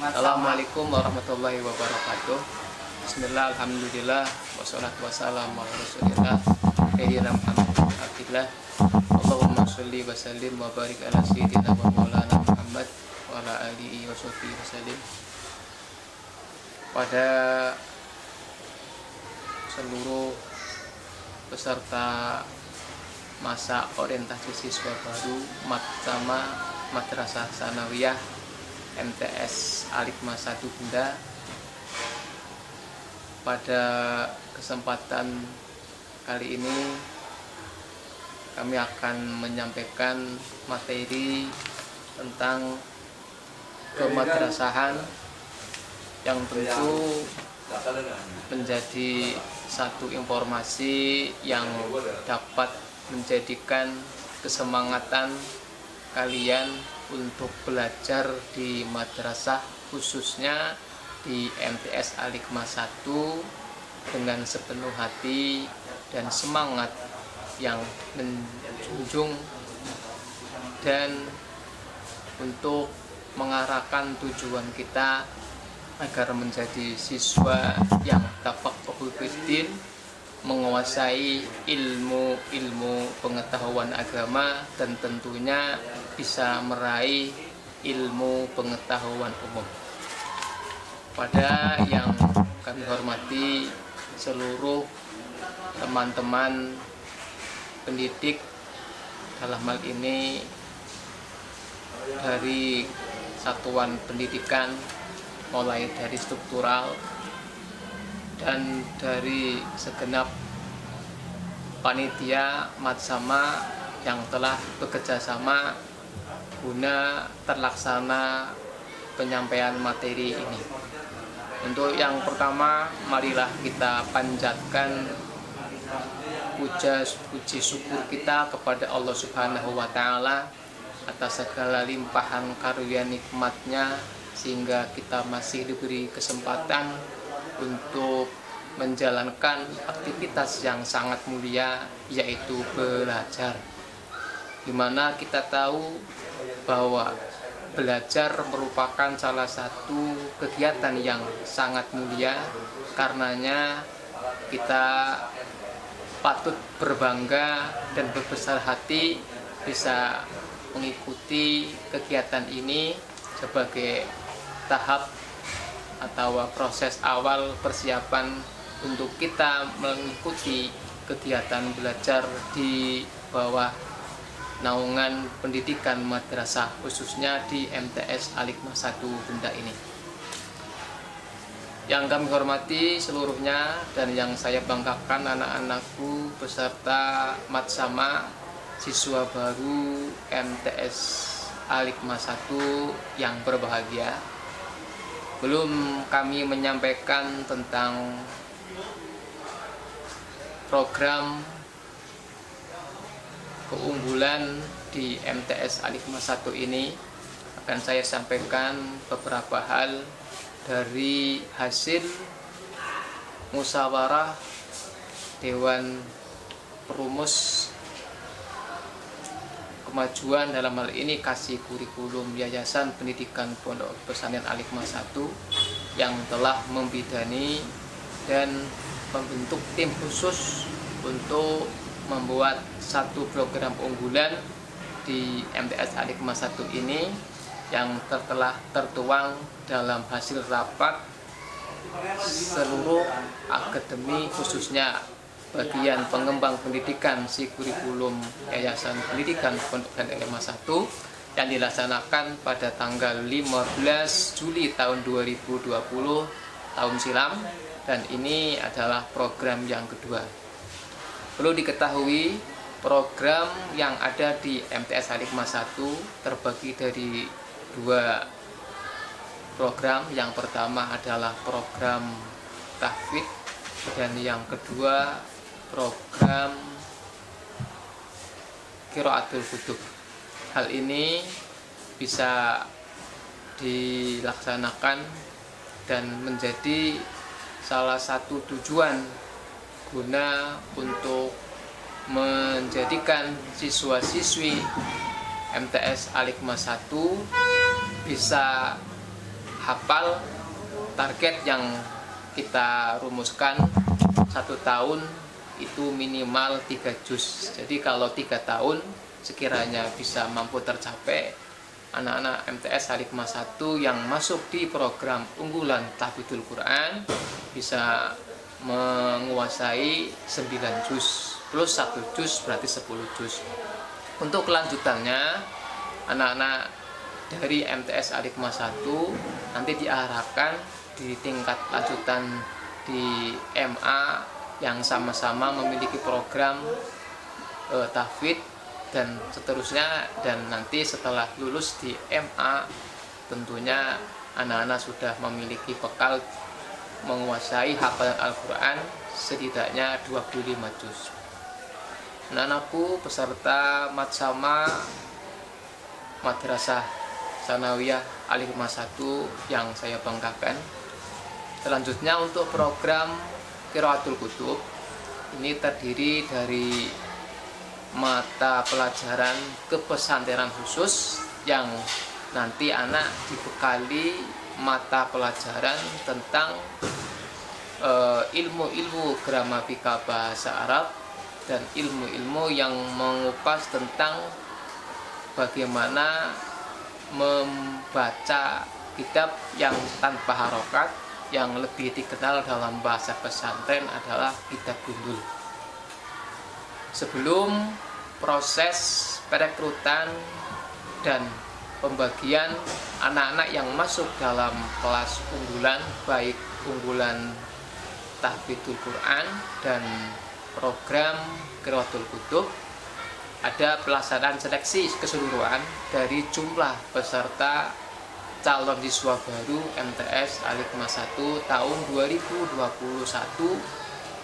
Assalamualaikum warahmatullahi wabarakatuh. Bismillah, alhamdulillah, wassalatu wassalamu ala rasulillah Sayyidina Muhammad abdillah. Allahumma sholli wa sallim wa barik ala sayyidina wa maulana Muhammad wa ala alihi wa sahbihi wasallim. Pada seluruh peserta masa orientasi siswa baru Madrasah Tsanawiyah MTS Al-Hikmah 1 Bunda, pada kesempatan kali ini kami akan menyampaikan materi tentang kemadrasahan yang tentu menjadi satu informasi yang dapat menjadikan kesemangatan kalian untuk belajar di madrasah, khususnya di MTS Al-Hikmah 1 dengan sepenuh hati dan semangat yang menjunjung dan untuk mengarahkan tujuan kita agar menjadi siswa yang tafaqquhul fiddin, menguasai ilmu pengetahuan agama dan tentunya bisa meraih ilmu pengetahuan umum. Pada yang kami hormati seluruh teman-teman pendidik, dalam hal ini dari satuan pendidikan mulai dari struktural dan dari segenap panitia Matsama yang telah bekerja sama guna terlaksana penyampaian materi ini. Untuk yang pertama, marilah kita panjatkan puji syukur kita kepada Allah Subhanahu wa Ta'ala atas segala limpahan karunia nikmatnya, sehingga kita masih diberi kesempatan untuk menjalankan aktivitas yang sangat mulia, yaitu belajar. Dimana kita tahu bahwa belajar merupakan salah satu kegiatan yang sangat mulia, karenanya kita patut berbangga dan berbesar hati bisa mengikuti kegiatan ini sebagai tahap atau proses awal persiapan untuk kita mengikuti kegiatan belajar di bawah naungan pendidikan madrasah, khususnya di MTS Al-Hikmah 1 Bunda ini. Yang kami hormati seluruhnya dan yang saya banggakan anak-anakku beserta Matsama siswa baru MTS Al-Hikmah 1 yang berbahagia. Belum kami menyampaikan tentang program keunggulan di MTS Al-Hikmah 1 ini, akan saya sampaikan beberapa hal dari hasil musyawarah Dewan Perumus Kemajuan, dalam hal ini kasih kurikulum Yayasan Pendidikan Pondok Pesantren Al-Hikmah 1, yang telah membidani dan membentuk tim khusus untuk membuat satu program unggulan di MTS Al-Hikmah 1 ini, yang telah tertuang dalam hasil rapat seluruh akademi, khususnya bagian pengembang pendidikan si kurikulum Yayasan Pendidikan Pondok Pesantren Al-Hikmah 1 yang dilaksanakan pada tanggal 15 Juli tahun 2020 tahun silam, dan ini adalah program yang kedua. Perlu diketahui, program yang ada di MTS Al-Hikmah 1 terbagi dari dua program. Yang pertama adalah program tahfidz dan yang kedua program qiraatul kutub. Hal ini bisa dilaksanakan dan menjadi salah satu tujuan guna untuk menjadikan siswa-siswi MTS Al-Hikmah 1 bisa hafal. Target yang kita rumuskan 1 tahun itu minimal 3 juz. Jadi kalau 3 tahun sekiranya bisa mampu tercapai, anak-anak MTS Al-Hikmah 1 yang masuk di program unggulan Tahfidzul Quran bisa menguasai 9 juz plus 1 juz berarti 10 juz. Untuk kelanjutannya, anak-anak dari MTS Al-Hikmah 1 nanti diarahkan di tingkat lanjutan di MA yang sama-sama memiliki program tahfidz dan seterusnya, dan nanti setelah lulus di MA tentunya anak-anak sudah memiliki bekal menguasai hafalan Al-Quran setidaknya 25 juz. Anak-anakku peserta Matsama Madrasah Tsanawiyah Al-Hikmah 1 yang saya banggakan, selanjutnya untuk program Qiraatul Kutub ini terdiri dari mata pelajaran kepesantrenan khusus yang nanti anak dibekali mata pelajaran tentang ilmu-ilmu gramatika bahasa Arab dan ilmu-ilmu yang mengupas tentang bagaimana membaca kitab yang tanpa harokat, yang lebih dikenal dalam bahasa pesantren adalah kitab gundul. Sebelum proses perekrutan dan pembagian anak-anak yang masuk dalam kelas unggulan, baik unggulan Tahfidzul Quran dan program Qiraatul Kutub, ada pelaksanaan seleksi keseluruhan dari jumlah peserta calon siswa baru MTS Al-Hikmah 1 tahun 2021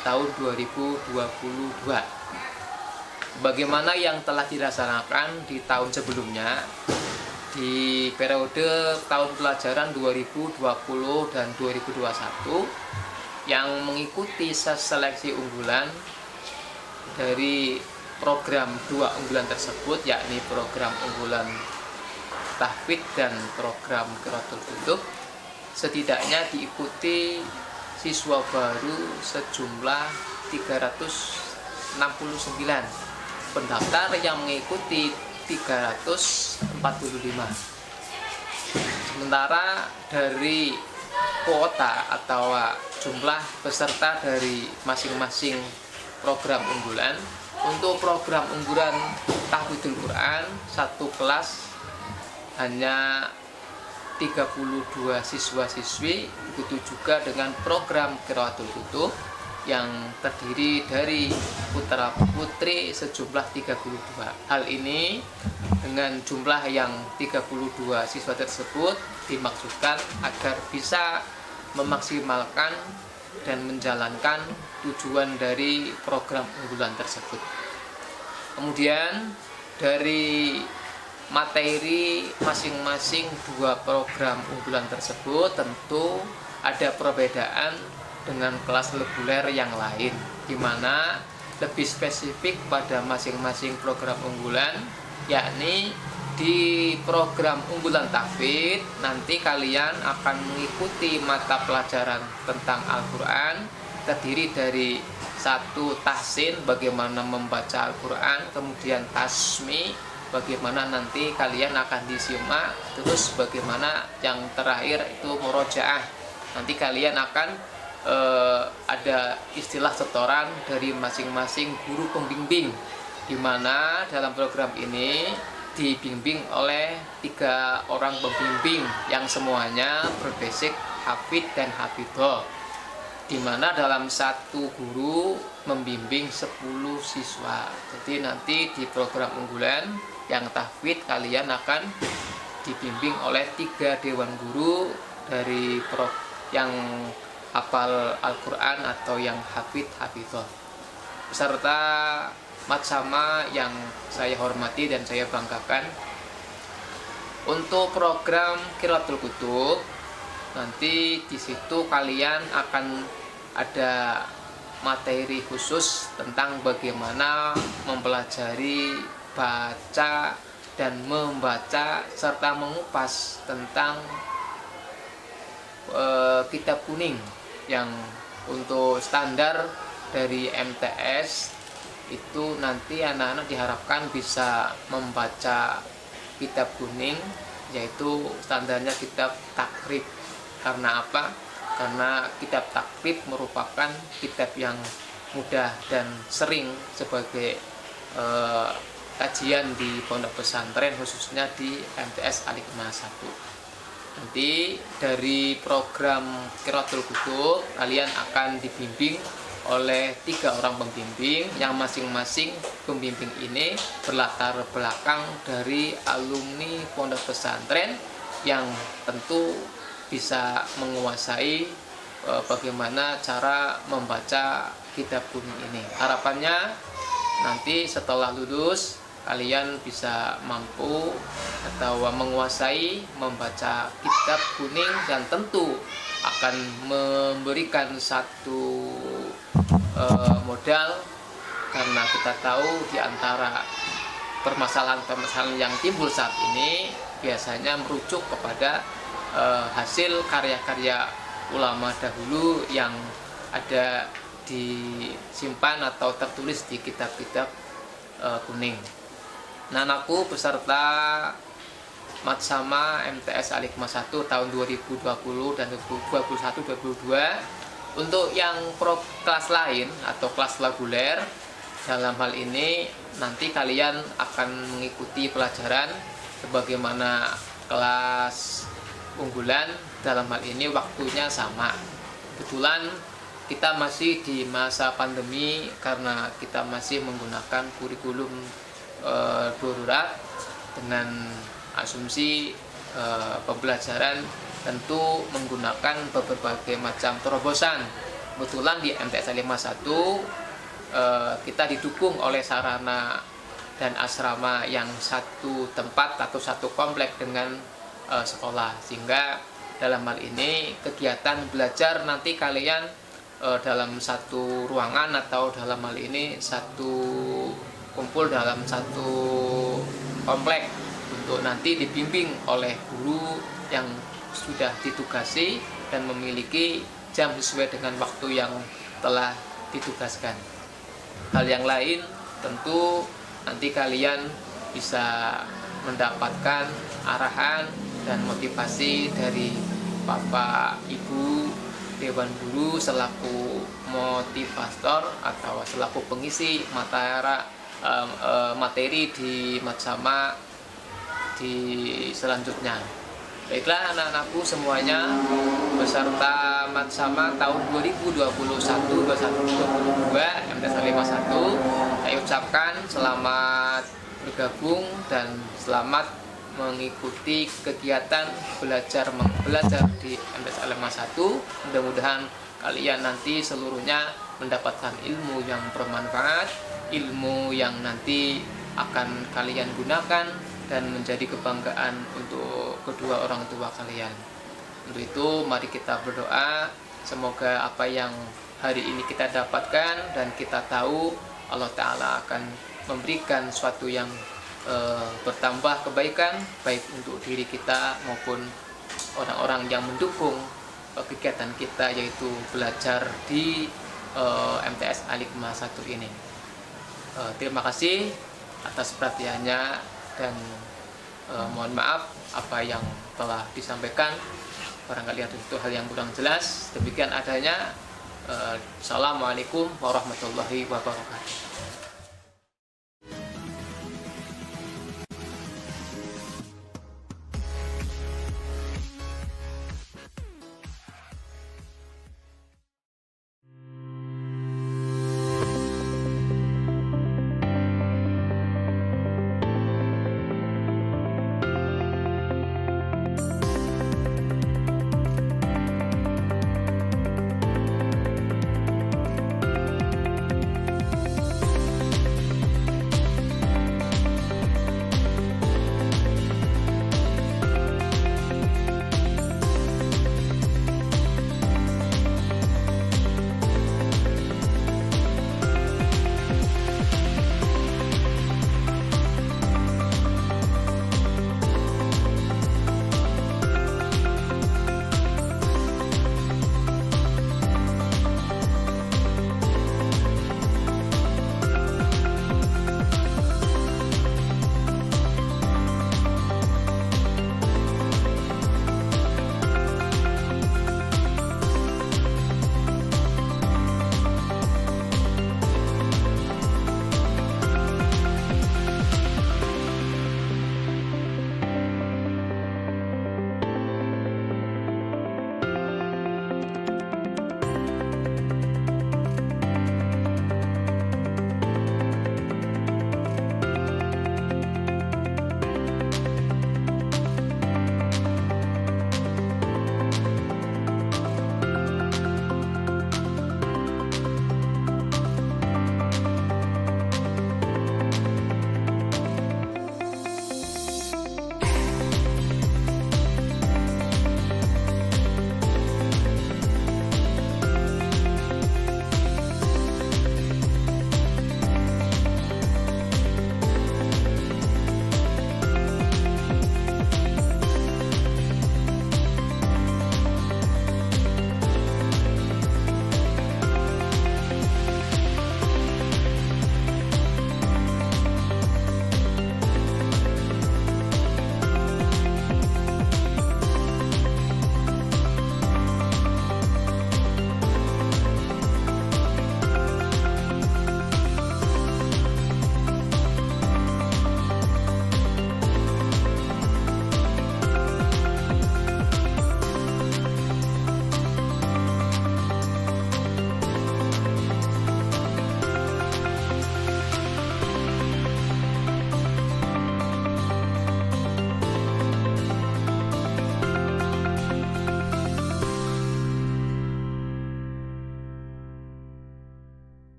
tahun 2022. Bagaimana yang telah dilaksanakan di tahun sebelumnya, di periode tahun pelajaran 2020 dan 2021 yang mengikuti seleksi unggulan dari program 2 unggulan tersebut, yakni program unggulan tahfidz dan program Qiraatul Kutub, setidaknya diikuti siswa baru sejumlah 369. Pendaftar yang mengikuti 345. Sementara dari kuota atau jumlah peserta dari masing-masing program unggulan, untuk program unggulan Tahfidzul Quran satu kelas hanya 32 siswa-siswi, begitu juga dengan program Qiraatul Kutub yang terdiri dari putra-putri sejumlah 32. Hal ini dengan jumlah yang 32 siswa tersebut dimaksudkan agar bisa memaksimalkan dan menjalankan tujuan dari program unggulan tersebut. Kemudian dari materi masing-masing 2 program unggulan tersebut tentu ada perbedaan dengan kelas reguler yang lain, di mana lebih spesifik pada masing-masing program unggulan, yakni di program unggulan tahfidz nanti kalian akan mengikuti mata pelajaran tentang Al-Quran terdiri dari 1 tahsin, bagaimana membaca Al-Quran, kemudian tasmi, bagaimana nanti kalian akan disimak, terus bagaimana yang terakhir itu murojaah. Nanti kalian akan ada istilah setoran dari masing-masing guru pembimbing, di mana dalam program ini dibimbing oleh 3 orang pembimbing yang semuanya berbasic hafidz dan hafidhoh, di mana dalam 1 guru membimbing 10 siswa. Jadi nanti di program unggulan yang tahfidz kalian akan dibimbing oleh 3 dewan guru dari yang hafal Al-Quran atau yang hafidhoh. Peserta Matsama yang saya hormati dan saya banggakan, untuk program Qiraatul Kutub nanti di situ kalian akan ada materi khusus tentang bagaimana mempelajari baca dan membaca serta mengupas tentang kitab kuning yang untuk standar dari MTS itu nanti anak-anak diharapkan bisa membaca kitab kuning, yaitu standarnya kitab takrib. Karena apa? Karena kitab takrib merupakan kitab yang mudah dan sering sebagai kajian di pondok pesantren, khususnya di MTS Al-Hikmah 1. Nanti dari program Qiraatul Kutub kalian akan dibimbing oleh 3 orang pembimbing, yang masing-masing pembimbing ini berlatar belakang dari alumni pondok pesantren yang tentu bisa menguasai bagaimana cara membaca kitab kuning ini. Harapannya nanti setelah lulus kalian bisa mampu atau menguasai membaca kitab kuning, dan tentu akan memberikan satu modal, karena kita tahu di antara permasalahan-permasalahan yang timbul saat ini biasanya merujuk kepada hasil karya-karya ulama dahulu yang ada disimpan atau tertulis di kitab-kitab kuning. Nah, anakku beserta Matsama MTS Al-Hikmah 1 tahun 2020 dan 2021-2022. Untuk yang kelas lain atau kelas reguler, dalam hal ini nanti kalian akan mengikuti pelajaran sebagaimana kelas unggulan. Dalam hal ini waktunya sama. Kebetulan kita masih di masa pandemi karena kita masih menggunakan kurikulum darurat dengan asumsi pembelajaran tentu menggunakan berbagai macam terobosan. Kebetulan di MTS Al-Hikmah 1 kita didukung oleh sarana dan asrama yang satu tempat atau satu komplek dengan sekolah, sehingga dalam hal ini kegiatan belajar nanti kalian dalam satu ruangan atau dalam hal ini satu kumpul dalam satu komplek untuk nanti dibimbing oleh guru yang sudah ditugasi dan memiliki jam sesuai dengan waktu yang telah ditugaskan. Hal yang lain tentu nanti kalian bisa mendapatkan arahan dan motivasi dari Bapak Ibu Dewan Guru selaku motivator atau selaku pengisi materi di Matsama di selanjutnya. Baiklah anak-anakku semuanya, beserta Matsama tahun 2021-2022 MTS Al-Hikmah 1, saya ucapkan selamat bergabung dan selamat mengikuti kegiatan belajar di MTS Al-Hikmah 1. Mudah-mudahan kalian nanti seluruhnya mendapatkan ilmu yang bermanfaat, ilmu yang nanti akan kalian gunakan dan menjadi kebanggaan untuk kedua orang tua kalian. Untuk itu mari kita berdoa, semoga apa yang hari ini kita dapatkan dan kita tahu Allah Ta'ala akan memberikan suatu yang bertambah kebaikan baik untuk diri kita maupun orang-orang yang mendukung kegiatan kita, yaitu belajar di MTS Al-Hikmah 1 ini. Terima kasih atas perhatiannya dan mohon maaf apa yang telah disampaikan barangkali ada itu hal yang kurang jelas. Demikian adanya. Assalamualaikum warahmatullahi wabarakatuh.